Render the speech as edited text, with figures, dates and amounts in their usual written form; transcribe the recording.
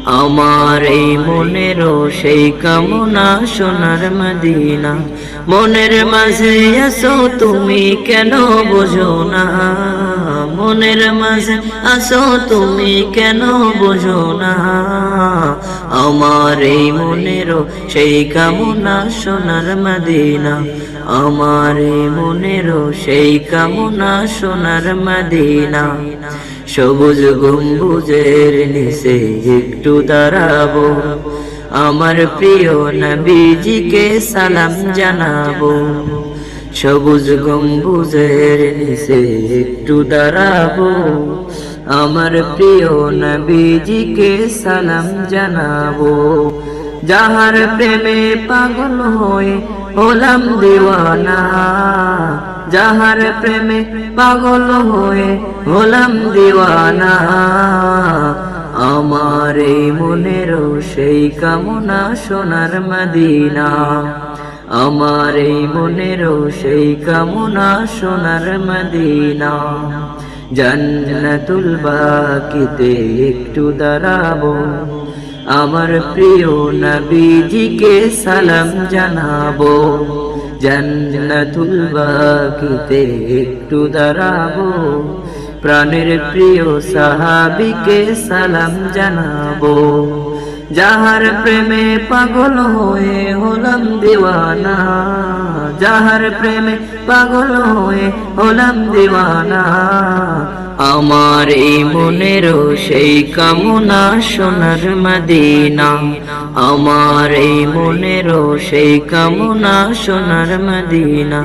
আমার এই মনেরও সেই কামনা সোনার মদিনা। মনের মাঝে আসো তুমি কেন বোঝো না, মনের মাঝে আসো তুমি কেন বোঝো না। আমার এই মনেরও সেই কামনা সোনার মদিনা। আমার এই মনেরও সেই কামনা সোনার মদিনা। সবুজ গম্বুজের নিচে একটু দাঁড়াবো, আমার প্রিয় নবীজিকে সালাম জানাবো। সবুজ গম্বুজের নিচে একটু দাঁড়াবো, আমার প্রিয় নবীজিকে সালাম জানাবো। যাহার প্রেমে পাগল হয়ে হলাম দিওয়ানা, যাহার প্রেমে পাগল হয়ে হলাম দিওয়ানা। আমার এই মনেরও সেই কামনা সোনার মদিনা। আমার এই মনেরও সেই কামনা সোনার মদিনা। জান্নাতুল বাকিতে একটু দাঁড়াবো, আমার প্রিয় নবীজিকে সালাম জানাবো। জান্নাতুল বাকিতে একটু দাঁড়াবো, প্রাণের প্রিয় সাহাবীকে সালাম জানাবো। যাহার প্রেমে পাগল হয়ে হলাম দিওয়ানা, যাহার প্রেমে পাগল হয়ে হলাম দিওয়ানা। আমার এই মনেরও সেই কামনা সোনার মদিনা। আমার এই মনেরও সেই কামনা সোনার মদিনা।